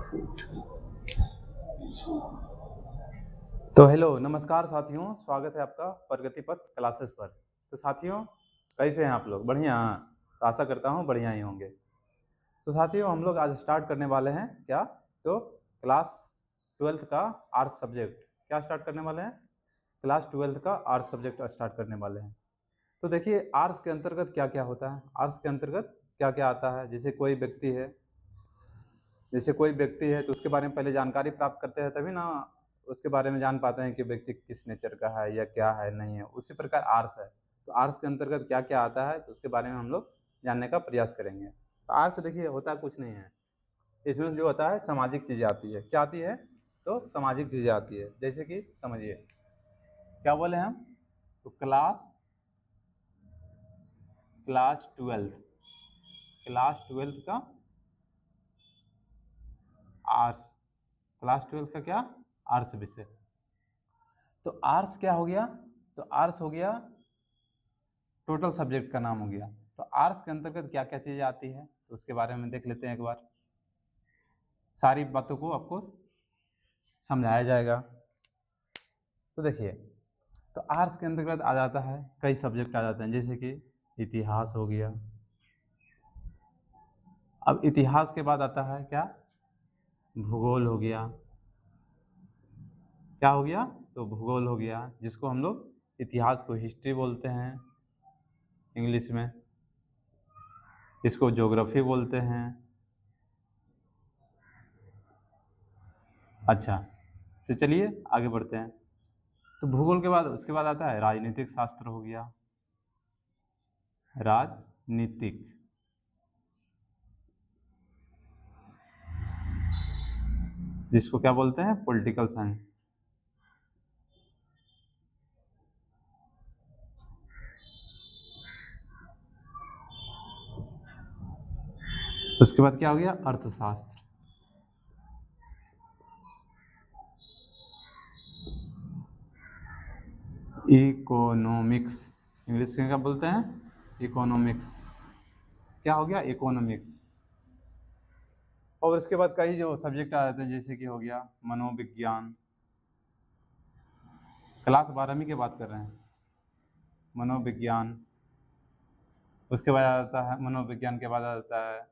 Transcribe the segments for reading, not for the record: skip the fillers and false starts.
तो हेलो, नमस्कार साथियों, स्वागत है आपका प्रगति पथ क्लासेस पर। तो साथियों, कैसे हैं आप लोग? बढ़िया? तो आशा करता हूँ बढ़िया ही होंगे। तो साथियों, हम लोग आज स्टार्ट करने वाले हैं क्या? तो क्लास 12th का आर्ट्स सब्जेक्ट। क्या स्टार्ट करने वाले हैं? क्लास 12th का आर्ट्स सब्जेक्ट स्टार्ट करने वाले हैं। तो देखिए, आर्ट्स के अंतर्गत क्या क्या होता है, आर्ट्स के अंतर्गत क्या क्या आता है। जैसे कोई व्यक्ति है तो उसके बारे में पहले जानकारी प्राप्त करते हैं, तभी ना उसके बारे में जान पाते हैं कि व्यक्ति किस नेचर का है या क्या है, नहीं है। उसी प्रकार आर्ट्स है, तो आर्ट्स के अंतर्गत क्या क्या आता है तो उसके बारे में हम लोग जानने का प्रयास करेंगे। तो आर्ट्स देखिए होता कुछ नहीं है, इसमें जो होता है सामाजिक चीज़ें आती है। क्या आती है? तो सामाजिक चीज़ें आती है। जैसे कि समझिए, क्या बोले हम? तो क्लास ट्वेल्थ का आर्ट्स, क्लास 12th का क्या? आर्ट्स विषय। तो आर्ट्स क्या हो गया? तो आर्ट्स हो गया टोटल सब्जेक्ट का नाम हो गया। तो आर्ट्स के अंतर्गत क्या क्या चीज़ें आती है तो उसके बारे में देख लेते हैं एक बार। सारी बातों को आपको समझाया जाएगा। तो देखिए, तो आर्ट्स के अंतर्गत आ जाता है, कई सब्जेक्ट आ जाते हैं, जैसे कि इतिहास हो गया। अब इतिहास के बाद आता है क्या? भूगोल हो गया। क्या हो गया? तो भूगोल हो गया, जिसको हम लोग इतिहास को हिस्ट्री बोलते हैं इंग्लिश में, इसको ज्योग्राफी बोलते हैं। अच्छा, तो चलिए आगे बढ़ते हैं। तो भूगोल के बाद उसके बाद आता है राजनीतिक शास्त्र हो गया। राजनीतिक, जिसको क्या बोलते हैं? Political science. उसके बाद क्या हो गया? अर्थशास्त्र। इकोनॉमिक्स, इंग्लिश में क्या बोलते हैं? इकोनॉमिक्स। क्या हो गया? इकोनॉमिक्स। और उसके बाद कई जो सब्जेक्ट आ जाते हैं, जैसे कि हो गया मनोविज्ञान। क्लास 12वीं की बात कर रहे हैं, मनोविज्ञान। उसके बाद आ जाता है, मनोविज्ञान के बाद आ जाता है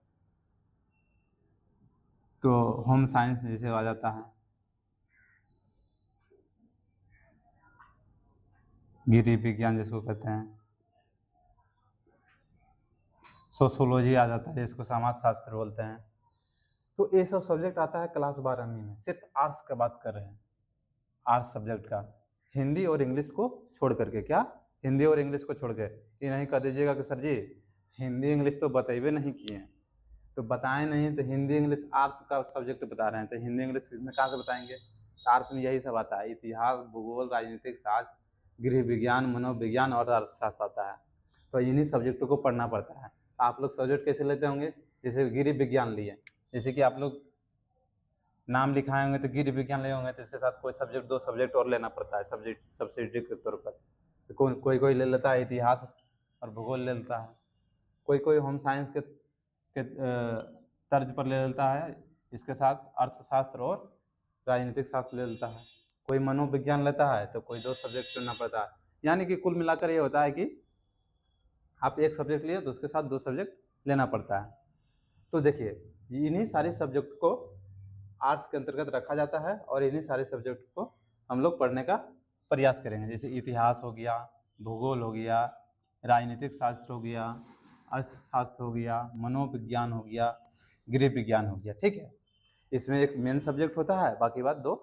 तो होम साइंस जैसे आ जाता है, गिरी विज्ञान जिसको कहते हैं। सोशोलॉजी आ जाता है, जिसको समाज शास्त्र बोलते हैं। तो ये सब सब्जेक्ट आता है क्लास 12वीं में। सिर्फ आर्ट्स का बात कर रहे हैं, आर्ट्स सब्जेक्ट का। हिंदी और इंग्लिश को छोड़ करके, क्या? हिंदी और इंग्लिश को छोड़ के। ये नहीं कर दीजिएगा कि सर जी हिंदी इंग्लिश तो बतेबे नहीं किए हैं। तो बताएं नहीं तो हिंदी इंग्लिश आर्ट्स का सब्जेक्ट बता रहे हैं, तो हिंदी इंग्लिश में कहाँ से बताएंगे? आर्ट्स में यही सब आता है, इतिहास, भूगोल, राजनीतिक शास्त्र, गृह विज्ञान, मनोविज्ञान और अर्थशास्त्र आता है। तो इन्हीं सब्जेक्टों को पढ़ना पड़ता है। आप लोग सब्जेक्ट कैसे लेते होंगे? जैसे गृह विज्ञान लिए, जैसे कि आप लोग नाम लिखाए होंगे तो गृह विज्ञान ले होंगे, तो इसके साथ कोई सब्जेक्ट, दो सब्जेक्ट और लेना पड़ता है सब्जेक्ट सब्सिडी के तौर पर। तो कोई ले लेता है इतिहास और भूगोल ले लेता है, कोई होम साइंस के तर्ज पर ले लेता है, इसके साथ अर्थशास्त्र और राजनीतिक शास्त्र ले लेता है। कोई मनोविज्ञान लेता है तो कोई दो सब्जेक्ट चुनना पड़ता है। यानी कि कुल मिलाकर ये होता है कि आप एक सब्जेक्ट लिए तो उसके साथ दो सब्जेक्ट लेना पड़ता है। तो देखिए, इन्हीं सारे सब्जेक्ट को आर्ट्स के अंतर्गत रखा जाता है और इन्हीं सारे सब्जेक्ट को हम लोग पढ़ने का प्रयास करेंगे। जैसे इतिहास हो गया, भूगोल हो गया, राजनीतिक शास्त्र हो गया, अर्थशास्त्र हो गया, मनोविज्ञान हो गया, गृह विज्ञान हो गया। ठीक है, इसमें एक मेन सब्जेक्ट होता है, बाकी बात दो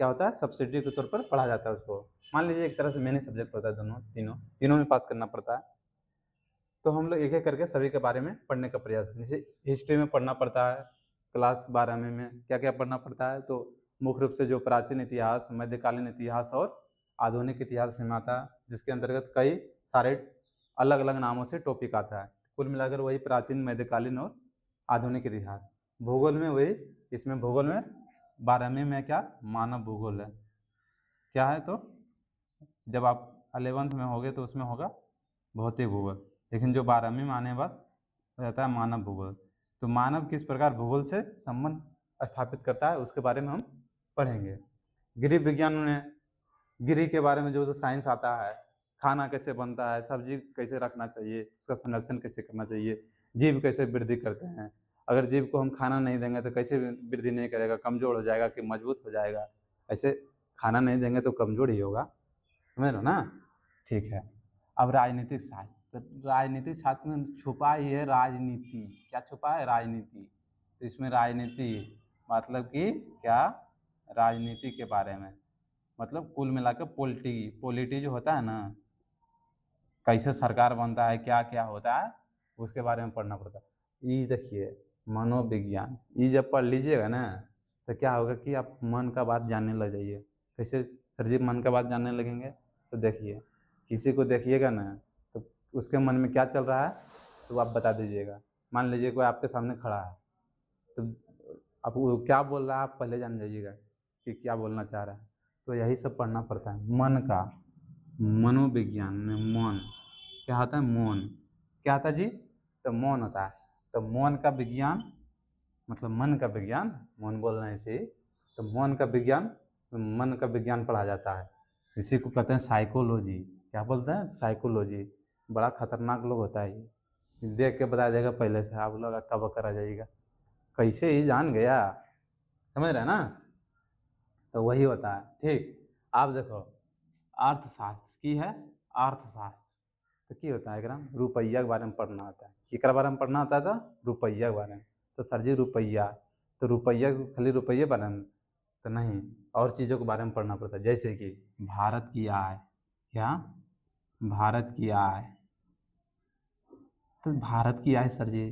क्या होता है? सब्सिडी के तौर पर पढ़ा जाता है उसको। मान लीजिए एक तरह से मेन ही सब्जेक्ट होता है, दोनों तीनों में पास करना पड़ता है। तो हम लोग एक एक करके सभी के बारे में पढ़ने का प्रयास करें। जैसे हिस्ट्री में पढ़ना पड़ता है, क्लास 12वीं में क्या क्या पढ़ना पड़ता है? तो मुख्य रूप से जो प्राचीन इतिहास, मध्यकालीन इतिहास और आधुनिक इतिहास में आता है, जिसके अंतर्गत कई सारे अलग अलग नामों से टॉपिक आता है। कुल मिलाकर वही प्राचीन, मध्यकालीन और आधुनिक इतिहास। भूगोल में वही, इसमें भूगोल में 12वीं में क्या? मानव भूगोल है। क्या है? तो जब आप 11th में होगे तो उसमें होगा भौतिक भूगोल, लेकिन जो 12वीं में आने के बाद हो जाता है मानव भूगोल। तो मानव किस प्रकार भूगोल से संबंध स्थापित करता है, उसके बारे में हम पढ़ेंगे। गृह विज्ञान में गृह के बारे में जो साइंस आता है, खाना कैसे बनता है, सब्जी कैसे रखना चाहिए, उसका संरक्षण कैसे करना चाहिए, जीव कैसे वृद्धि करते हैं, अगर जीव को हम खाना नहीं देंगे तो कैसे वृद्धि नहीं करेगा, कमज़ोर हो जाएगा कि मजबूत हो जाएगा। ऐसे खाना नहीं देंगे तो कमज़ोर ही होगा, समझ लो ना। ठीक है, अब राजनीतिक शास्त्र, तो राजनीतिक शास्त्र में छुपा ही है राजनीति। क्या छुपा है? राजनीति। तो इसमें राजनीति मतलब कि क्या, राजनीति के बारे में, मतलब कुल मिलाकर पॉलिटी जो होता है ना, कैसे सरकार बनता है, क्या क्या होता है, उसके बारे में पढ़ना पड़ता है। ये देखिए मनोविज्ञान, ये जब पढ़ लीजिएगा ना तो क्या होगा कि आप मन का बात जानने लग जाइए। कैसे सर जी मन का बात जानने लगेंगे? तो देखिए, किसी को देखिएगा ना तो उसके मन में क्या चल रहा है तो आप बता दीजिएगा। मान लीजिए कोई आपके सामने खड़ा है तो आप वो क्या बोल रहा है आप पहले जान जाइएगा कि क्या बोलना चाह रहा है। तो यही सब पढ़ना पड़ता है मन का। मनोविज्ञान में मन क्या होता है? मौन। क्या होता है जी? तो मौन होता है। तो मौन का विज्ञान मतलब मन का विज्ञान, मौन बोलना है इसे। तो मौन का विज्ञान, मन का विज्ञान पढ़ा जाता है। इसी को कहते हैं साइकोलॉजी। क्या बोलते हैं? साइकोलॉजी। बड़ा खतरनाक लोग होता है ये, देख के बता देगा पहले से, आप लोग अक्का बक्का रह जाइएगा। कैसे ही जान गया, समझ रहे हैं ना। तो वही होता है। ठीक, आप देखो अर्थशास्त्र की है, अर्थशास्त्र तो की होता है एकरा रुपया के बारे में पढ़ना होता है। केकरा बारे में पढ़ना होता है? तो रुपया के बारे में। तो सर जी रुपया, तो रुपया खाली रुपये बारे में तो नहीं, और चीज़ों के बारे में पढ़ना पड़ता है। जैसे कि भारत की आय, क्या भारत की आय, तो भारत की आय सर जी,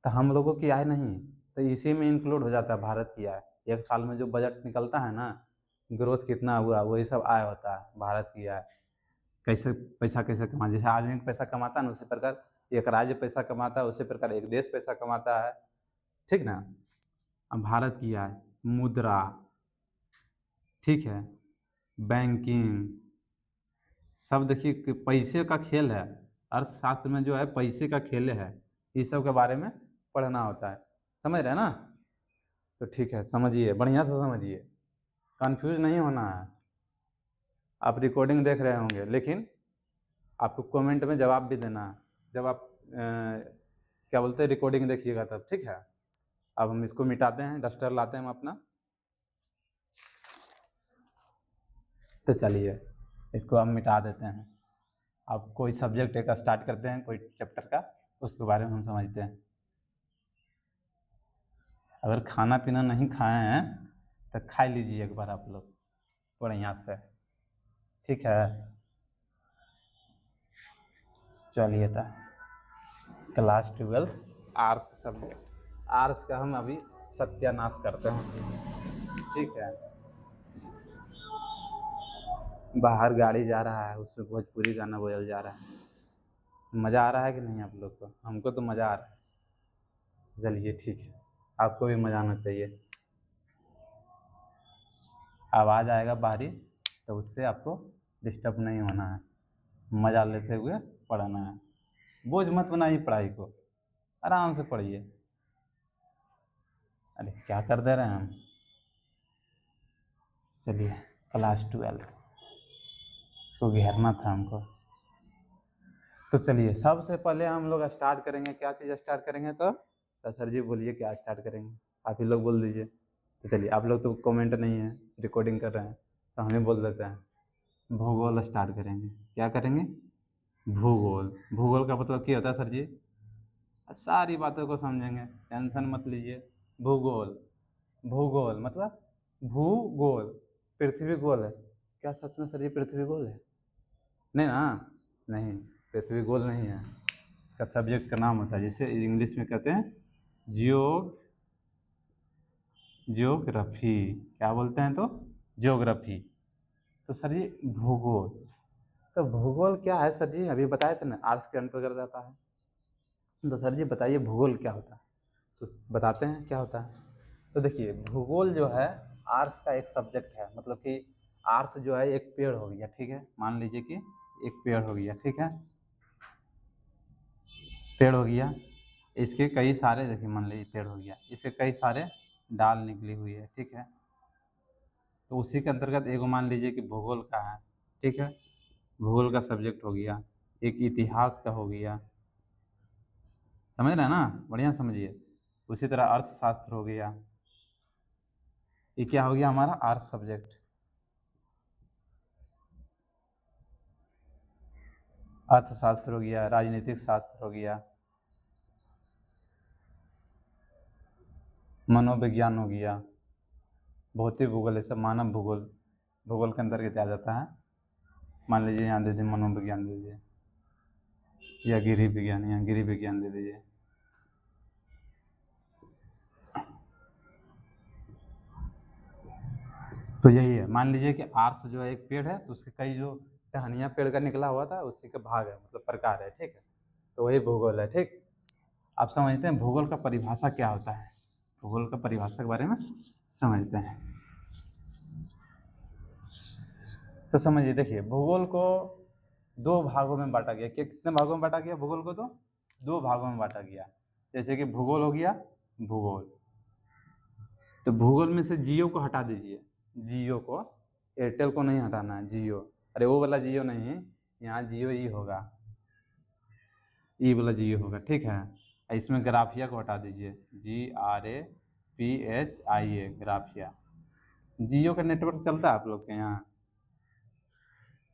तो हम लोगों की आय नहीं, तो इसी में इंक्लूड हो जाता है भारत की आय। एक साल में जो बजट निकलता है ना, ग्रोथ कितना हुआ, वही सब आय होता है भारत की आय। कैसे पैसा कैसे कमा, जैसे आदमी पैसा कमाता है ना, उसी प्रकार एक राज्य पैसा कमाता है, उसी प्रकार एक देश पैसा कमाता है। ठीक ना। अब भारत की आय, मुद्रा, ठीक है, बैंकिंग, सब देखिए कि पैसे का खेल है। अर्थशास्त्र में जो है पैसे का खेल है, इस सब के बारे में पढ़ना होता है। समझ रहे हैं ना। तो ठीक है, समझिए, बढ़िया से समझिए, कंफ्यूज नहीं होना है। आप रिकॉर्डिंग देख रहे होंगे, लेकिन आपको कमेंट में जवाब भी देना है जब आप क्या बोलते हैं रिकॉर्डिंग देखिएगा तब। ठीक है, अब हम इसको मिटाते हैं, डस्टर लाते हैं हम अपना। तो चलिए इसको हम मिटा देते हैं। अब कोई सब्जेक्ट एक स्टार्ट करते हैं, कोई चैप्टर का, उसके बारे में हम समझते हैं। अगर खाना पीना नहीं खाए हैं तो खा लीजिए एक बार आप लोग बढ़िया से। ठीक है, चलिए था क्लास 12 आर्ट्स सब्जेक्ट। आर्ट्स का हम अभी सत्यानाश करते हैं। ठीक है, बाहर गाड़ी जा रहा है, उसमें भोजपुरी गाना बजल जा रहा है। मज़ा आ रहा है कि नहीं आप लोग को? हमको तो मज़ा आ रहा है। चलिए ठीक है, आपको भी मज़ा आना चाहिए। आवाज़ आएगा बाहरी तो उससे आपको डिस्टर्ब नहीं होना है, मज़ा लेते हुए पढ़ना है। बोझ मत बनाइए पढ़ाई को, आराम से पढ़िए। अरे क्या कर दे रहे हैं हम। चलिए क्लास 12 इसको घेरना था हमको। तो चलिए सबसे पहले हम लोग स्टार्ट करेंगे, क्या चीज़ स्टार्ट करेंगे? तो सर जी बोलिए क्या स्टार्ट करेंगे, आप ही लोग बोल दीजिए। तो चलिए, आप लोग तो कमेंट नहीं है, रिकॉर्डिंग कर रहे हैं, तो हम ही बोल देते हैं। भूगोल स्टार्ट करेंगे। क्या करेंगे? भूगोल। भूगोल का मतलब क्या होता है सर जी? सारी बातों को समझेंगे, टेंशन मत लीजिए। भूगोल, भूगोल मतलब भूगोल, पृथ्वी गोल है। क्या सच में सर जी पृथ्वी गोल है? नहीं ना, नहीं, पृथ्वी गोल नहीं है। इसका सब्जेक्ट का नाम होता है, जिसे इंग्लिश में कहते हैं जियोग्राफी। क्या बोलते हैं? तो जियोग्राफी। तो सर जी भूगोल, तो भूगोल क्या है सर जी? अभी बताए थे ना, आर्ट्स के अंतर्गत आता है। तो सर जी बताइए भूगोल क्या होता है? तो बताते हैं क्या होता है। तो देखिए भूगोल जो है आर्ट्स का एक सब्जेक्ट है, मतलब कि आर्ट्स जो है एक पेड़ हो गया। ठीक है, मान लीजिए कि एक पेड़ हो गया। ठीक है, पेड़ हो गया, इसके कई सारे, देखिए मान लीजिए पेड़ हो गया, इसके कई सारे डाल निकली हुई है, ठीक है। तो उसी के अंतर्गत एगो मान लीजिए कि भूगोल का है, ठीक है, भूगोल का सब्जेक्ट हो गया, एक इतिहास का हो गया, समझ रहे हैं ना, बढ़िया समझिए। उसी तरह अर्थशास्त्र हो गया, ये क्या हो गया हमारा आर्ट सब्जेक्ट। अर्थशास्त्र हो गया, राजनीतिक शास्त्र हो गया, मनोविज्ञान हो गया, भौतिक भूगोल, ये सब मानव भूगोल, भूगोल के अंतर्गत आ जाता है। मान लीजिए यहाँ दे दीजिए मनोविज्ञान दे दीजिए, या गृह विज्ञान, यहाँ गृह विज्ञान दे दीजिए। तो यही है, मान लीजिए कि आर्स जो है एक पेड़ है, तो उसके कई जो टहनियाँ पेड़ का निकला हुआ था उसी का भाग है, मतलब प्रकार है, ठीक है। तो वही भूगोल है, ठीक। आप समझते हैं भूगोल का परिभाषा क्या होता है, भूगोल का परिभाषा के बारे में समझते हैं। तो समझिए, देखिए भूगोल को दो भागों में बांटा गया। कितने भागों में बांटा गया भूगोल को? तो दो भागों में बांटा गया। जैसे कि भूगोल हो गया भूगोल, तो भूगोल में से जियो को हटा दीजिए, जियो को, एयरटेल को नहीं हटाना है, जियो, अरे वो वाला जियो नहीं, यहाँ जियो ई होगा, ई वाला जियो होगा, ठीक है। इसमें ग्राफिया को हटा दीजिए, GRAPHIA, ग्राफिया। जियो का नेटवर्क चलता है आप लोग के यहाँ?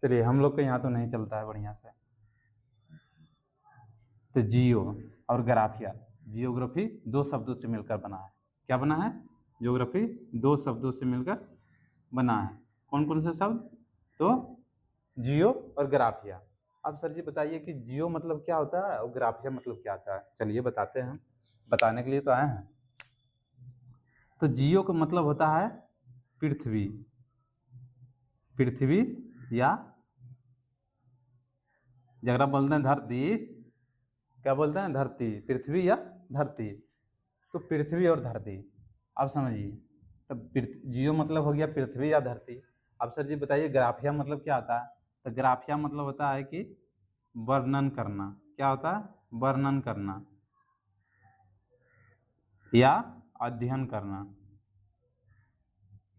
चलिए, हम लोग के यहाँ तो नहीं चलता है बढ़िया से। तो जियो और ग्राफिया, जियोग्राफी दो शब्दों से मिलकर बना है। क्या बना है? ज्योग्राफी दो शब्दों से मिलकर बना है। कौन कौन से शब्द? तो जियो और ग्राफिया। अब सर जी बताइए कि जियो मतलब क्या होता है और ग्राफिया मतलब क्या होता है? चलिए बताते हैं, बताने के लिए तो आए हैं। तो जियो का मतलब होता है पृथ्वी, पृथ्वी, या जगरा बोलते हैं धरती, क्या बोलते हैं? धरती, पृथ्वी या धरती। तो पृथ्वी और धरती, अब समझिए। तब जियो मतलब हो गया पृथ्वी या धरती। अब सर जी बताइए ग्राफिया मतलब क्या होता है? तो ग्राफिया मतलब होता है कि वर्णन करना। क्या होता है? वर्णन करना या अध्ययन करना।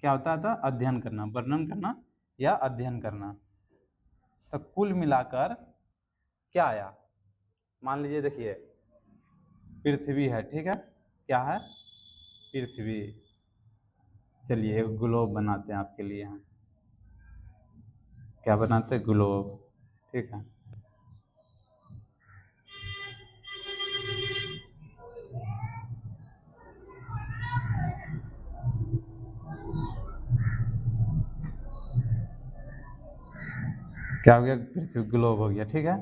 क्या होता था? अध्ययन करना, वर्णन करना या अध्ययन करना। तो कुल मिलाकर क्या आया? मान लीजिए, देखिए पृथ्वी है, ठीक है, क्या है? पृथ्वी। चलिए एक ग्लोब बनाते हैं आपके लिए हम। क्या बनाते हैं? ग्लोब, ठीक है। क्या हो गया? पृथ्वी, ग्लोब हो गया, ठीक है।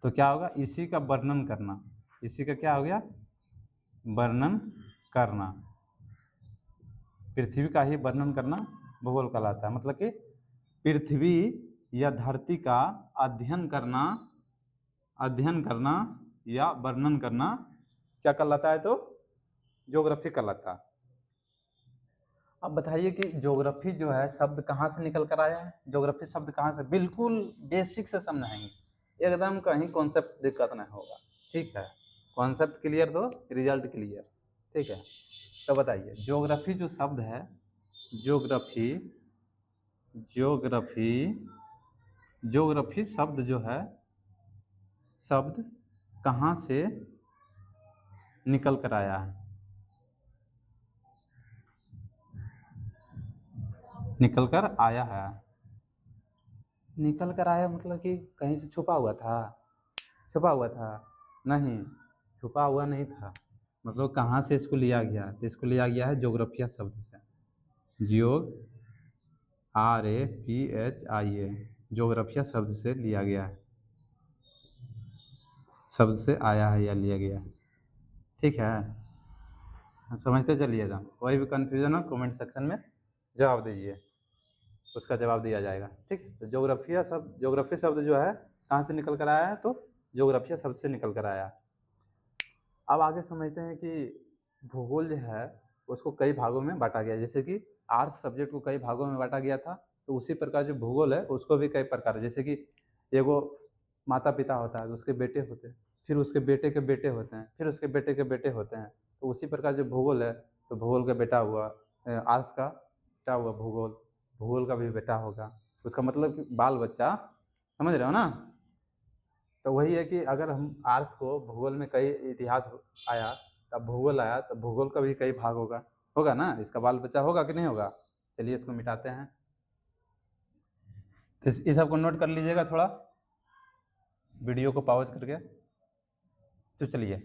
तो क्या होगा? इसी का वर्णन करना, इसी का क्या हो गया? वर्णन करना। पृथ्वी का ही वर्णन करना भूगोल कहलाता है। मतलब कि पृथ्वी या धरती का अध्ययन करना, अध्ययन करना या वर्णन करना क्या कहलाता है? तो ज्योग्राफी कहलाता है। अब बताइए कि ज्योग्राफी जो है शब्द कहाँ से निकल कर आया है? ज्योग्राफी शब्द कहाँ से? बिल्कुल बेसिक से समझाएंगे, एकदम कहीं कॉन्सेप्ट दिक्कत नहीं होगा, ठीक है। कॉन्सेप्ट क्लियर तो रिजल्ट क्लियर, ठीक है। तो बताइए ज्योग्राफी जो शब्द है, ज्योग्राफी, ज्योग्राफी, ज्योग्राफी शब्द जो है, शब्द कहाँ से निकल कर आया है? निकल कर आया है। निकल कर आया मतलब कि कहीं से छुपा हुआ था? छुपा हुआ था? नहीं, छुपा हुआ नहीं था। मतलब कहाँ से इसको लिया गया? तो इसको लिया गया है ज्योग्राफिया शब्द से। जियोग, RAPHIA, ज्योग्राफिया शब्द से लिया गया है, शब्द से आया है या लिया गया है, ठीक है। समझते चलिएगा। कोई भी कन्फ्यूजन हो कमेंट सेक्शन में जवाब दीजिए, उसका जवाब दिया जाएगा, ठीक है। तो ज्योग्राफिया शब्द, ज्योग्राफी शब्द जो है कहाँ से निकल कर आया है? तो ज्योग्राफिया शब्द से निकल कर आया। अब आगे समझते हैं कि भूगोल जो है उसको कई भागों में बांटा गया। जैसे कि आर्ट्स सब्जेक्ट को कई भागों में बांटा गया था, तो उसी प्रकार जो भूगोल है उसको भी कई प्रकार है। जैसे कि एगो माता पिता होता है, उसके बेटे होते हैं, फिर उसके बेटे के बेटे होते हैं, फिर उसके बेटे के बेटे होते हैं। तो उसी प्रकार जो भूगोल है तो भूगोल का बेटा हुआ, आर्ट्स का बेटा हुआ भूगोल, भूगोल का भी बेटा होगा। उसका मतलब कि बाल बच्चा, समझ रहे हो ना। तो वही है कि अगर हम आर्ट्स को भूगोल में कई इतिहास आया, तब भूगोल आया, तब भूगोल का भी कई भाग होगा ना, इसका बाल बच्चा होगा कि नहीं होगा। चलिए इसको मिटाते हैं। तो इस सबको नोट कर लीजिएगा थोड़ा, वीडियो को पॉज करके। तो चलिए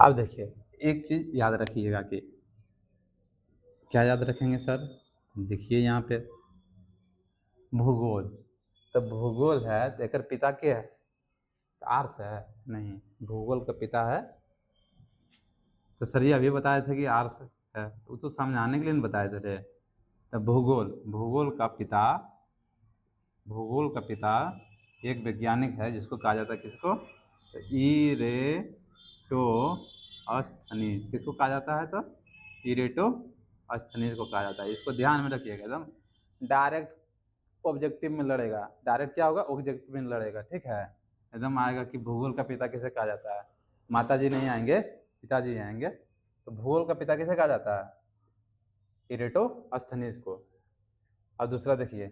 अब देखिए, एक चीज याद रखिएगा कि क्या याद रखेंगे सर, देखिए यहाँ पे भूगोल, तो भूगोल है तो एक पिता के है, आर्ट्स है नहीं, भूगोल का पिता है। तो सर ये अभी बताए थे कि आर्ट्स है, वो तो समझाने के लिए बताए थे। तो भूगोल का पिता, भूगोल का पिता एक वैज्ञानिक है जिसको कहा जाता है, किसको, तो इरेटोस्थनीज, किसको कहा जाता है, तो इरेटोस्थनीज को कहा जाता है। इसको ध्यान में रखिएगा, एकदम डायरेक्ट ऑब्जेक्टिव में लड़ेगा, डायरेक्ट क्या होगा, ऑब्जेक्टिव में लड़ेगा, ठीक है। एकदम आएगा कि भूगोल का पिता किसे कहा जाता है, माताजी नहीं आएंगे, पिताजी आएंगे। तो भूगोल का पिता किसे कहा जाता है, इरेटोस्थनीज को। और दूसरा देखिए,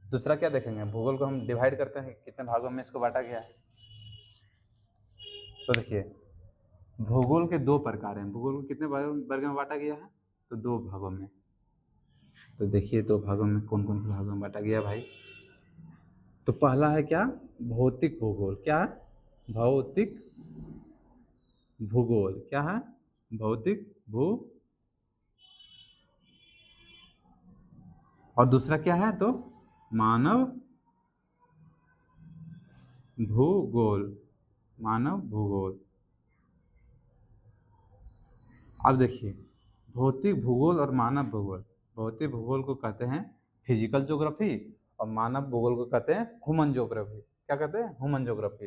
दूसरा क्या देखेंगे, भूगोल को हम डिवाइड करते हैं कितने भागों में इसको बांटा गया है। तो देखिए भूगोल के दो प्रकार हैं, भूगोल को कितने वर्ग में बांटा गया है, तो दो भागों में। तो देखिए दो भागों में कौन कौन से भागों में बांटा गया भाई। तो पहला है क्या, भौतिक भूगोल, क्या है, भौतिक भूगोल, क्या है, भौतिक भू। और दूसरा क्या है, तो मानव भूगोल, मानव भूगोल। अब देखिए भौतिक भूगोल और मानव भूगोल, भौतिक भूगोल को कहते हैं फिजिकल ज्योग्राफी, और मानव भूगोल को कहते हैं ह्यूमन ज्योग्राफी। क्या कहते हैं, ह्यूमन ज्योग्राफी।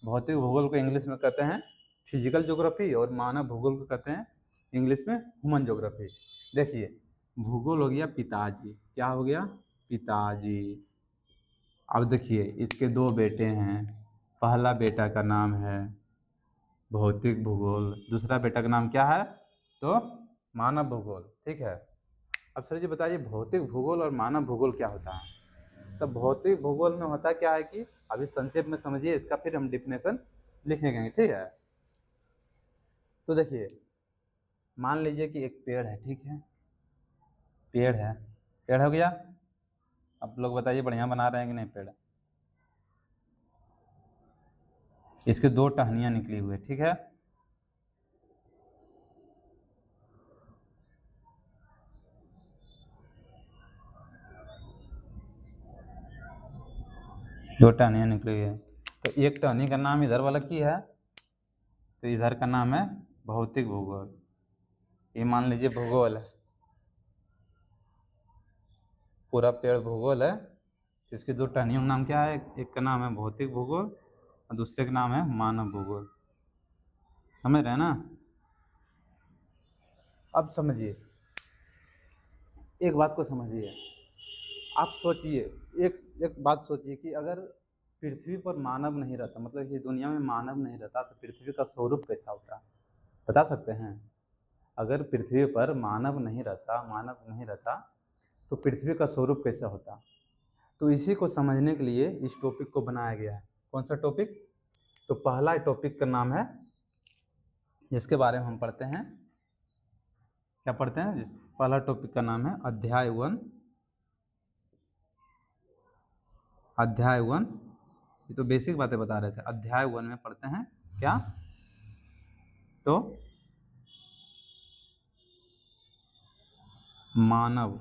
भौतिक भूगोल को इंग्लिश में कहते हैं फिजिकल ज्योग्राफी, और मानव भूगोल को कहते हैं इंग्लिश में ह्यूमन ज्योग्राफी। देखिए भूगोल हो गया पिताजी, क्या हो गया, पिताजी। अब देखिए इसके दो बेटे हैं, पहला बेटा का नाम है भौतिक भूगोल, दूसरा बेटा का नाम क्या है, तो मानव भूगोल, ठीक है। अब सर जी बताइए भौतिक भूगोल और मानव भूगोल क्या होता है। तो भौतिक भूगोल में होता क्या है कि अभी संक्षेप में समझिए इसका, फिर हम डिफिनेशन लिखेंगे, ठीक है। तो देखिए मान लीजिए कि एक पेड़ है, ठीक है, पेड़ है, पेड़ हो गया। अब लोग बताइए बढ़िया बना रहे हैं कि नहीं पेड़। इसके दो टहनियाँ निकली हुई, ठीक है, दो टहनियाँ निकली हुई है। तो एक टहनी का नाम इधर वाला की है, तो इधर का नाम है भौतिक भूगोल। ये मान लीजिए भूगोल है, पूरा पेड़ भूगोल है, तो इसकी दो टहनियों का नाम क्या है, एक का नाम है भौतिक भूगोल और दूसरे का नाम है मानव भूगोल। समझ रहे हैं ना। अब समझिए, एक बात को समझिए, आप सोचिए, एक एक बात सोचिए कि अगर पृथ्वी पर मानव नहीं रहता, मतलब इस दुनिया में मानव नहीं रहता, तो पृथ्वी का स्वरूप कैसा होता, बता सकते हैं। अगर पृथ्वी पर मानव नहीं रहता तो पृथ्वी का स्वरूप कैसा होता। तो इसी को समझने के लिए इस टॉपिक को बनाया गया है। कौन सा टॉपिक, तो पहला टॉपिक का नाम है, जिसके बारे में हम पढ़ते हैं, क्या पढ़ते हैं, जिस पहला टॉपिक का नाम है अध्याय 1, अध्याय 1। ये तो बेसिक बातें बता रहे थे। अध्याय 1 में पढ़ते हैं क्या, तो मानव,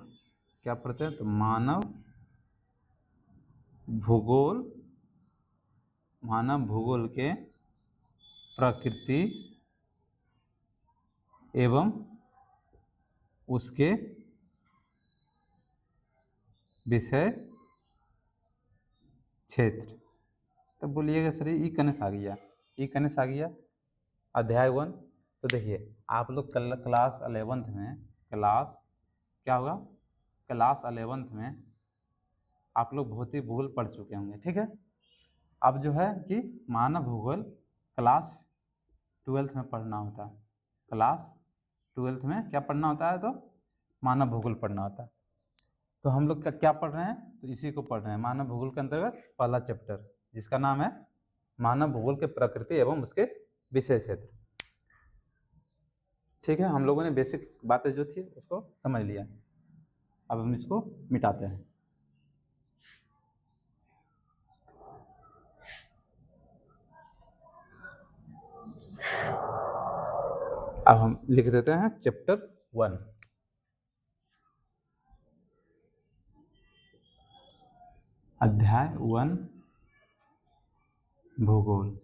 क्या पढ़ते हैं, तो मानव भूगोल, मानव भूगोल के प्रकृति एवं उसके विषय क्षेत्र। तो बोलिएगा सर ई कने से आ गया, ई कने से आ गया, अध्याय 1। तो देखिए आप लोग कल क्लास 11th में, क्लास क्या होगा, क्लास 11th में आप लोग भौतिक भूगोल पढ़ चुके होंगे, ठीक है। अब जो है कि मानव भूगोल क्लास 12th में पढ़ना होता है। क्लास 12th में क्या पढ़ना होता है? तो मानव भूगोल पढ़ना होता है। तो हम लोग क्या पढ़ रहे हैं? तो इसी को पढ़ रहे हैं, मानव भूगोल के अंतर्गत पहला चैप्टर जिसका नाम है मानव भूगोल के प्रकृति एवं उसके विषय क्षेत्र। ठीक है, हम लोगों ने बेसिक बातें जो थी उसको समझ लिया। अब हम इसको मिटाते हैं। अब हम लिख देते हैं चैप्टर 1। अध्याय 1 भूगोल।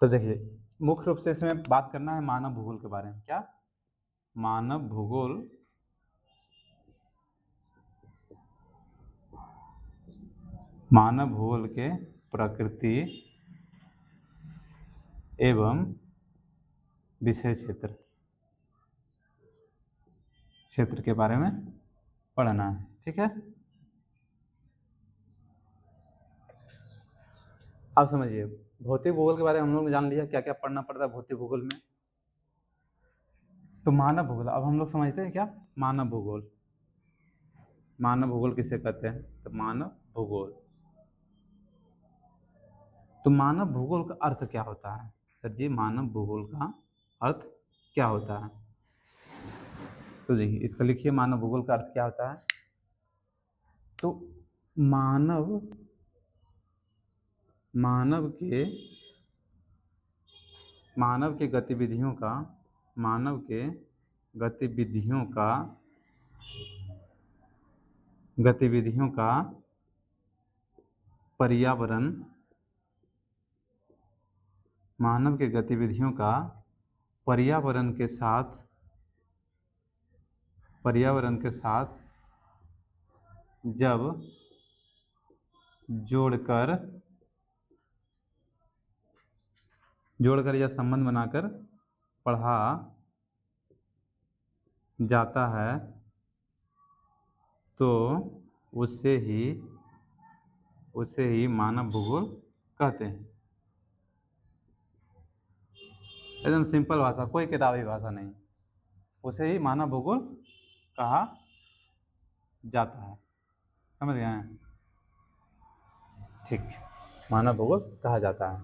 तो देखिए, मुख्य रूप से इसमें बात करना है मानव भूगोल के बारे में। क्या? मानव भूगोल के प्रकृति एवं विषय क्षेत्र के बारे में पढ़ना है, ठीक है। अब समझिए, भौतिक भूगोल के बारे में हम लोग ने जान लिया क्या क्या पढ़ना पड़ता है भौतिक भूगोल में। तो मानव भूगोल, अब हम लोग समझते हैं क्या मानव भूगोल। मानव भूगोल किसे कहते हैं? तो मानव भूगोल, तो मानव भूगोल का अर्थ क्या होता है? सर जी, मानव भूगोल का अर्थ क्या होता है? तो देखिए, इसका लिखिए, मानव भूगोल का अर्थ क्या होता है। तो मानव के गतिविधियों का पर्यावरण, मानव के गतिविधियों का पर्यावरण के साथ जब जोड़कर या संबंध बनाकर पढ़ा जाता है तो उसे ही मानव भूगोल कहते हैं। एकदम सिंपल भाषा, कोई किताबी भाषा नहीं, उसे ही मानव भूगोल कहा जाता है। समझ गए हैं? ठीक, मानव भूगोल कहा जाता है।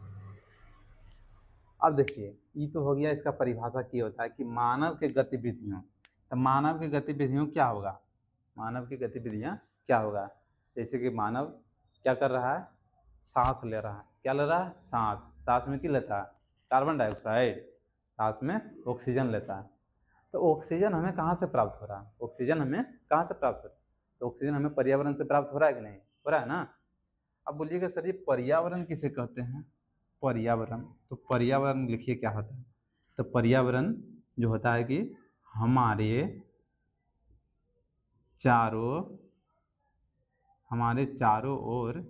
अब देखिए, ये तो हो गया इसका परिभाषा की होता है कि मानव के गतिविधियों। तो मानव की गतिविधियों क्या होगा? मानव की गतिविधियाँ क्या होगा? जैसे कि मानव क्या कर रहा है? सांस ले रहा है। क्या ले रहा है? सांस में क्या लेता है? Carbon dioxide. सांस में ऑक्सीजन लेता है। तो ऑक्सीजन हमें कहाँ से प्राप्त हो रहा है? ऑक्सीजन हमें कहाँ से प्राप्त हो रहा है? तो ऑक्सीजन हमें पर्यावरण से प्राप्त हो रहा है कि नहीं? हो रहा है ना। अब बोलिएगा सर, ये पर्यावरण किसे कहते हैं? पर्यावरण, तो पर्यावरण लिखिए क्या होता है। तो पर्यावरण जो होता है कि हमारे चारों ओर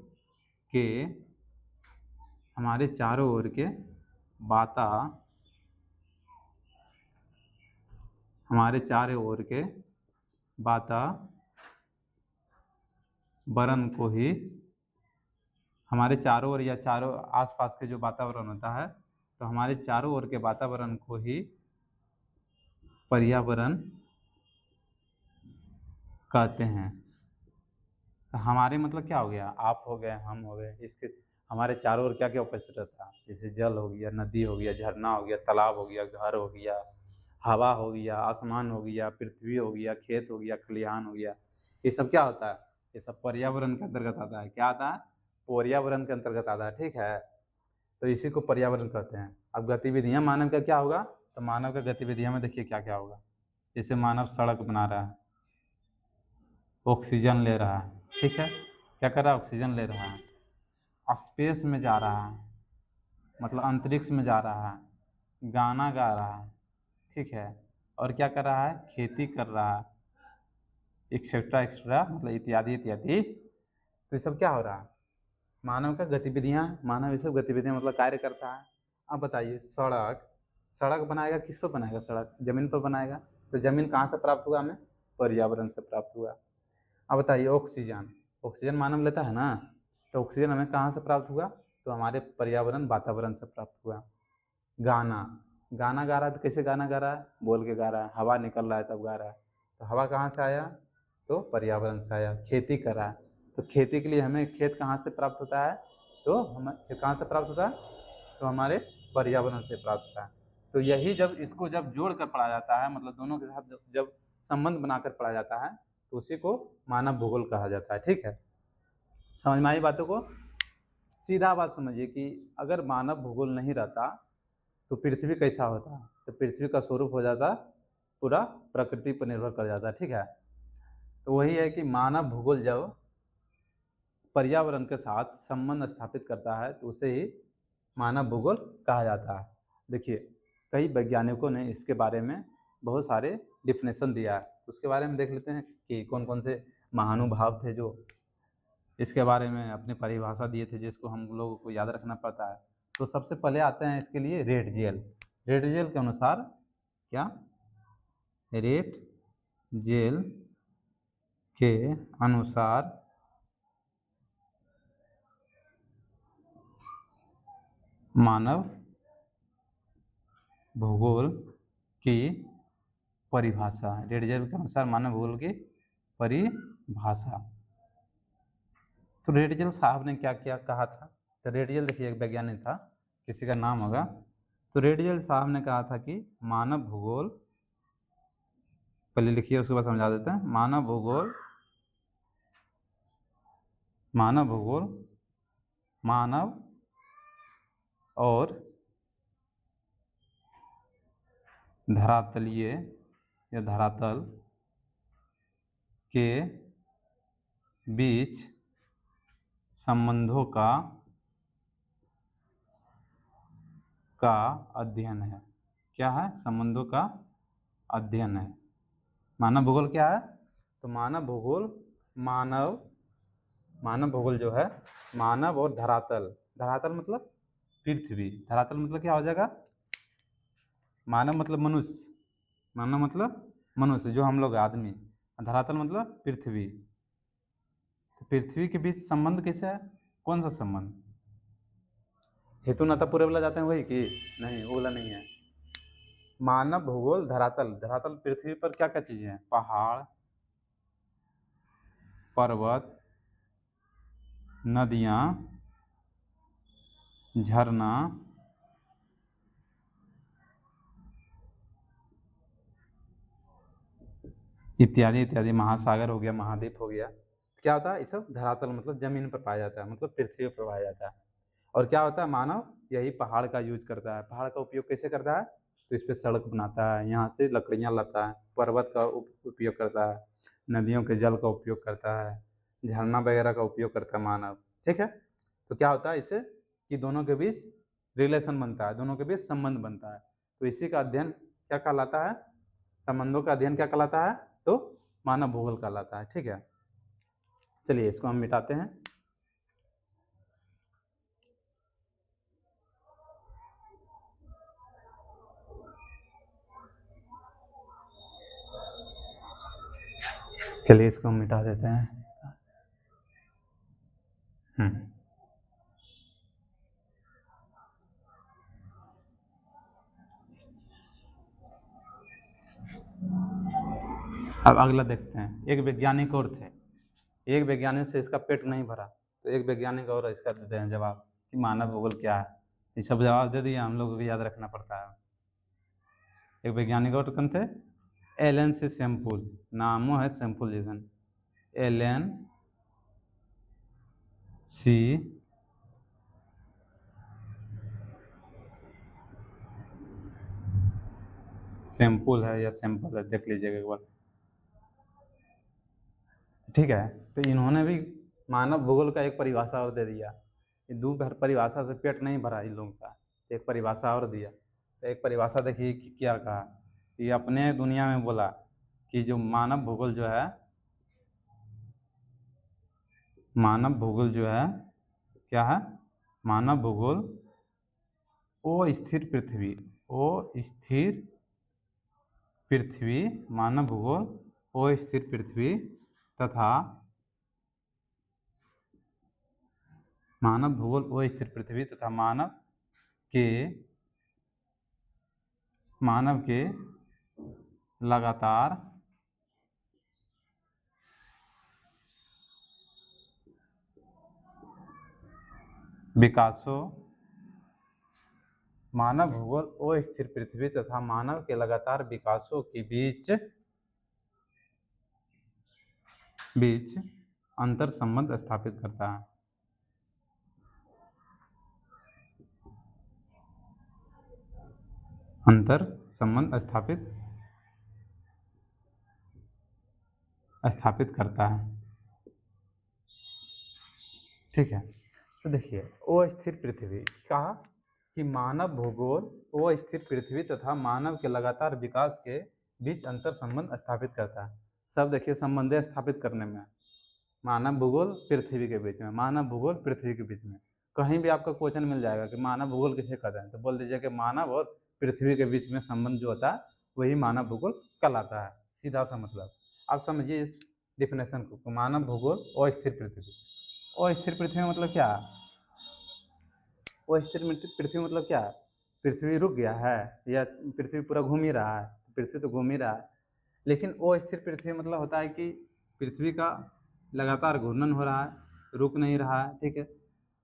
के वातावरण को ही, हमारे चारों ओर या चारों आसपास के जो वातावरण होता है, तो हमारे चारों ओर के वातावरण को ही पर्यावरण कहते हैं। तो हमारे मतलब क्या हो गया? आप हो गए, हम हो गए, इसके हमारे चारों ओर क्या क्या उपस्थित रहता है? जैसे जल हो गया, नदी हो गया, झरना हो गया, तालाब हो गया, घर हो गया, हवा हो गया, आसमान हो गया, पृथ्वी हो गया, खेत हो गया, खलिहान हो गया। ये सब क्या होता है? ये सब पर्यावरण के अंतर्गत आता है। क्या आता है? पर्यावरण के अंतर्गत आता है, ठीक है। तो इसी को पर्यावरण कहते हैं। अब गतिविधियां मानव का क्या होगा? तो मानव का गतिविधियां में देखिए क्या क्या होगा। जैसे मानव सड़क बना रहा है, ऑक्सीजन ले रहा है, ठीक है। क्या कर रहा है? ऑक्सीजन ले रहा है। स्पेस में जा रहा है, मतलब अंतरिक्ष में जा रहा है, गाना गा रहा है, ठीक है। और क्या कर रहा है? खेती कर रहा है, एक्सेट्रा एक्सेट्रा, मतलब इत्यादि इत्यादि। तो ये सब क्या हो रहा है? मानव का गतिविधियाँ, मानव ये सब गतिविधियाँ मतलब कार्य करता है। अब बताइए, सड़क बनाएगा किस पर बनाएगा? सड़क जमीन पर बनाएगा, तो जमीन कहाँ से प्राप्त हुआ हमें? पर्यावरण से प्राप्त हुआ। अब बताइए ऑक्सीजन, ऑक्सीजन मानव लेता है ना, तो ऑक्सीजन हमें कहाँ से प्राप्त हुआ? तो हमारे पर्यावरण वातावरण से प्राप्त हुआ। गाना, गाना गा रहा है तो कैसे गाना गा रहा है? बोल के गा रहा है, हवा निकल रहा है तब गा रहा है, तो हवा कहाँ से आया? तो पर्यावरण से आया। खेती कर रहा है, तो खेती के लिए हमें खेत कहाँ से प्राप्त होता है? तो हमें खेत कहाँ से प्राप्त होता है? तो हमारे पर्यावरण से प्राप्त होता है। तो यही जब इसको जब जोड़ कर पढ़ा जाता है, मतलब दोनों के साथ जब संबंध बनाकर पढ़ा जाता है, तो उसी को मानव भूगोल कहा जाता है। ठीक है, समझ में आई बातों को? सीधा बात समझिए कि अगर मानव भूगोल नहीं रहता तो पृथ्वी कैसा होता? तो पृथ्वी का स्वरूप हो जाता पूरा प्रकृति पर निर्भर कर जाता है। ठीक है, तो वही है कि मानव भूगोल जब पर्यावरण के साथ संबंध स्थापित करता है तो उसे ही मानव भूगोल कहा जाता है। देखिए, कई वैज्ञानिकों ने इसके बारे में बहुत सारे डिफिनेशन दिया है, उसके बारे में देख लेते हैं कि कौन कौन से महानुभाव थे जो इसके बारे में अपनी परिभाषा दिए थे, जिसको हम लोगों को याद रखना पड़ता है। तो सबसे पहले आते हैं इसके लिए रेडजेल। रेडजेल के अनुसार क्या? रेडजेल के अनुसार मानव भूगोल की परिभाषा, रेडजेल के अनुसार मानव भूगोल की परिभाषा। तो रेडजेल साहब ने क्या क्या कहा था? तो रेडजेल देखिए एक वैज्ञानिक था, किसी का नाम होगा। तो रेडजेल साहब ने कहा था कि मानव भूगोल, पहले लिखिए उसके बाद समझा देते हैं। मानव भूगोल मानव और धरातलीय या धरातल के बीच संबंधों का अध्ययन है। क्या है? संबंधों का अध्ययन है। मानव भूगोल क्या है? तो मानव भूगोल जो है, मानव और धरातल, धरातल मतलब पृथ्वी, धरातल मतलब क्या हो जाएगा? मानव मतलब मनुष्य, मानव मतलब मनुष्य जो हम लोग आदमी, धरातल मतलब पृथ्वी। तो पृथ्वी के बीच संबंध कैसे है? कौन सा संबंध? हेतु नाता पूरे वाला जाते हैं वही कि नहीं? वो वाला नहीं है। मानव भूगोल धरातल, धरातल पृथ्वी पर क्या क्या चीजें हैं? पहाड़, पर्वत, नदियाँ, झरना, इत्यादि इत्यादि, महासागर हो गया, महाद्वीप हो गया। क्या होता है? ये सब धरातल मतलब जमीन पर पाया जाता है, मतलब पृथ्वी पर पाया जाता है। और क्या होता है? मानव यही पहाड़ का यूज करता है। पहाड़ का उपयोग कैसे करता है? तो इस पर सड़क बनाता है, यहाँ से लकड़ियाँ लाता है, पर्वत का उपयोग करता है, नदियों के जल का उपयोग करता है, झरना वगैरह का उपयोग करता है मानव। ठीक है, तो क्या होता है इससे कि दोनों के बीच रिलेशन बनता है, दोनों के बीच संबंध बनता है। तो इसी का अध्ययन क्या कहलाता है? संबंधों का अध्ययन क्या कहलाता है? तो मानव भूगोल कहलाता है। ठीक है, चलिए इसको हम मिटाते हैं। चलिए इसको हम मिटा देते हैं। अब अगला देखते हैं। एक वैज्ञानिक और थे, एक वैज्ञानिक से इसका पेट नहीं भरा, तो एक वैज्ञानिक और इसका देते हैं जवाब कि मानव भूगोल क्या है। ये सब जवाब दे दिया, हम लोगों को याद रखना पड़ता है। एक वैज्ञानिक और कौन थे? एलन सी सैम्पुल, नामो है सैम्पुल जैसन, एलन सी सैम्पुल है या सैंपल है, देख लीजिएगा एक बार। ठीक है, तो इन्होंने भी मानव भूगोल का एक परिभाषा और दे दिया। ये दो परिभाषा से पेट नहीं भरा इन लोगों का, एक परिभाषा और दिया। तो एक परिभाषा देखिए कि क्या कहा, कि अपने दुनिया में बोला कि जो मानव भूगोल जो है, मानव भूगोल जो है क्या है? मानव भूगोल ओ स्थिर पृथ्वी पृथ्वी, मानव भूगोल ओ स्थिर पृथ्वी तथा मानव भूगोल ओ स्थिर पृथ्वी तथा मानव के लगातार विकासों मानव भूगोल ओ स्थिर पृथ्वी तथा मानव के लगातार विकासों के बीच अंतर संबंध स्थापित करता है। अंतर संबंध स्थापित करता है। ठीक है, तो देखिए ओ स्थिर पृथ्वी कहा कि मानव भूगोल ओ स्थिर पृथ्वी तथा मानव के लगातार विकास के बीच अंतर संबंध स्थापित करता है। सब देखिए संबंध स्थापित करने में मानव भूगोल पृथ्वी के बीच में, मानव भूगोल पृथ्वी के बीच में कहीं भी आपका क्वेश्चन मिल जाएगा कि मानव भूगोल किसे कहते हैं, तो बोल दीजिए कि मानव और पृथ्वी के बीच में संबंध जो होता है वही मानव भूगोल कहलाता है। सीधा सा मतलब आप समझिए इस डिफिनेशन को, मानव भूगोल और स्थिर पृथ्वी। और स्थिर पृथ्वी मतलब क्या है? वो स्थिर पृथ्वी मतलब क्या है? पृथ्वी रुक गया है या पृथ्वी पूरा घूम ही रहा है? पृथ्वी तो घूम ही रहा है, लेकिन वो स्थिर पृथ्वी मतलब होता है कि पृथ्वी का लगातार घूर्णन हो रहा है, रुक नहीं रहा है। ठीक है,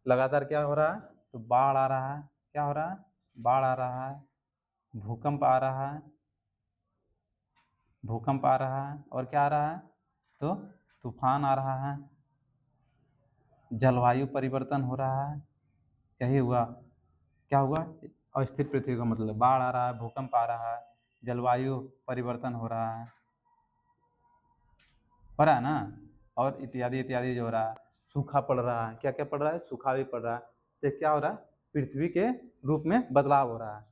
लगातार क्या हो रहा है? तो बाढ़ आ रहा है। क्या हो रहा है? बाढ़ आ रहा है, भूकंप आ रहा है, भूकंप आ रहा है, और क्या आ रहा है? तो तूफान आ रहा है, जलवायु परिवर्तन हो रहा है। यही हुआ, क्या हुआ? अस्थिर पृथ्वी का मतलब बाढ़ आ रहा है, भूकंप आ रहा है, जलवायु परिवर्तन हो रहा है ना, और इत्यादि इत्यादि जो हो रहा है, सूखा पड़ रहा है। क्या क्या पड़ रहा है? सूखा भी पड़ रहा है। तो क्या हो रहा है? पृथ्वी के रूप में बदलाव हो रहा है,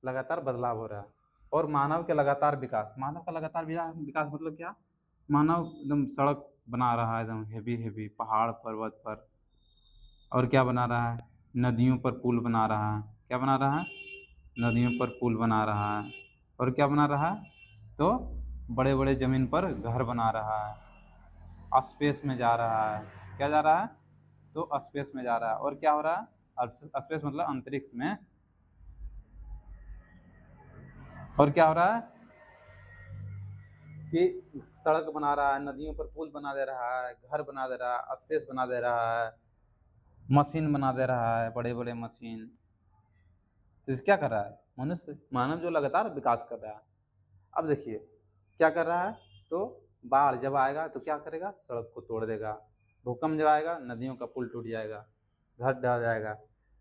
लगातार बदलाव हो रहा है। और मानव के लगातार विकास, मानव का लगातार विकास मतलब क्या? मानव एकदम सड़क बना रहा है, एकदम हेवी हेवी पहाड़ पर्वत पर, और क्या बना रहा है? नदियों पर पुल बना रहा है। क्या बना रहा है? नदियों पर पुल बना रहा है। और क्या बना रहा है? तो बड़े बड़े ज़मीन पर घर बना रहा है। स्पेस में जा रहा है। क्या जा रहा है? तो स्पेस में जा रहा है। और क्या हो रहा है? स्पेस मतलब अंतरिक्ष में। और क्या हो रहा है कि सड़क बना रहा है, नदियों पर पुल बना दे रहा है, घर बना दे रहा है, स्पेस बना दे रहा है, मशीन बना दे रहा है, बड़े बड़े मशीन। तो क्या कर रहा है? मनुष्य, मानव जो लगातार विकास कर रहा है। अब देखिए क्या कर रहा है? तो बाढ़ जब आएगा तो क्या करेगा? सड़क को तोड़ देगा। भूकंप जब आएगा नदियों का पुल टूट जाएगा, घर ढह जाएगा।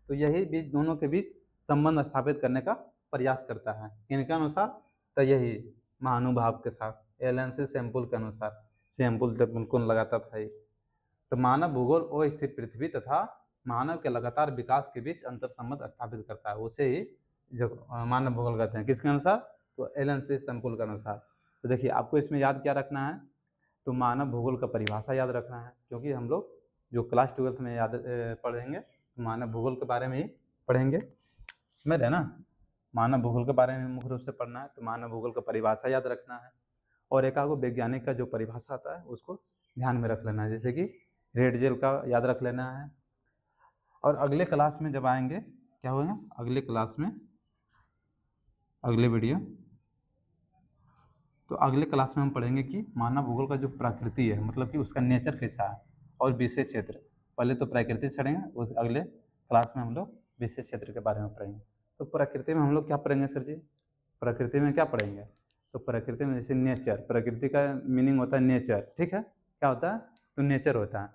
तो यही बीच दोनों के बीच संबंध स्थापित करने का प्रयास करता है। इनके अनुसार तो यही महानुभाव के साथ एलन सैंपल के अनुसार, सैंपल तो बिल्कुल लगाता था ही। तो मानव भूगोल ओ स्थिर पृथ्वी तथा मानव के लगातार विकास के बीच अंतर संबंध स्थापित करता है। उसे ही जो मानव भूगोल कहते हैं। किसके अनुसार? तो एलन सैंपल के अनुसार। तो देखिए आपको इसमें याद क्या रखना है? तो मानव भूगोल का परिभाषा याद रखना है, क्योंकि हम लोग जो क्लास 12th में याद पढ़ेंगे तो मानव भूगोल के बारे में ही पढ़ेंगे, समझ रहे ना? मानव भूगोल के बारे में मुख्य रूप से पढ़ना है, तो मानव भूगोल का परिभाषा याद रखना है। और एक आगो वैज्ञानिक का जो परिभाषा आता है उसको ध्यान में रख लेना है, जैसे कि रेड जेल का याद रख लेना है। और अगले क्लास में जब आएंगे, क्या होगा अगले क्लास में, अगले वीडियो, तो अगले क्लास में हम पढ़ेंगे कि मानव भूगोल का जो प्रकृति है, मतलब कि उसका नेचर कैसा है, और विशेष क्षेत्र। पहले तो प्रकृति छड़ेंगे, उस अगले क्लास में हम लोग विशेष क्षेत्र के बारे में पढ़ेंगे। तो प्रकृति में हम लोग क्या पढ़ेंगे सर जी? प्रकृति में क्या पढ़ेंगे? तो प्रकृति में जैसे नेचर, प्रकृति का मीनिंग होता है नेचर। ठीक है, क्या होता है? तो नेचर होता है।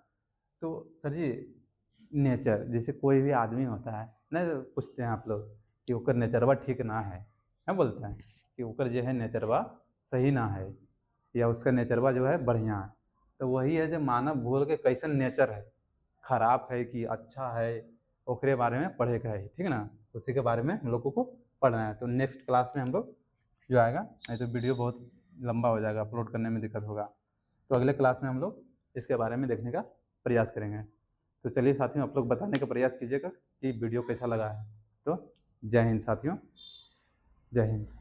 तो सर जी नेचर, जैसे कोई भी आदमी होता है ना, पूछते हैं आप लोग कि ओकर नेचरवा ठीक ना है, क्या बोलते हैं कि ओकर जो है नेचरवा सही ना है, या उसका नेचरवा जो है बढ़िया है। तो वही है जो मानव भूगोल के कैसन नेचर है, खराब है कि अच्छा है, ओकरे बारे में पढ़े का है। ठीक है ना, उसी के बारे में हम लोगों को पढ़ना है। तो नेक्स्ट क्लास में हम लोग जो आएगा, नहीं तो वीडियो बहुत लंबा हो जाएगा, अपलोड करने में दिक्कत होगा। तो अगले क्लास में हम लोग इसके बारे में देखने का प्रयास करेंगे। तो चलिए साथियों, आप लोग बताने का प्रयास कीजिएगा कि वीडियो कैसा लगा है। तो जय हिंद साथियों, जय हिंद।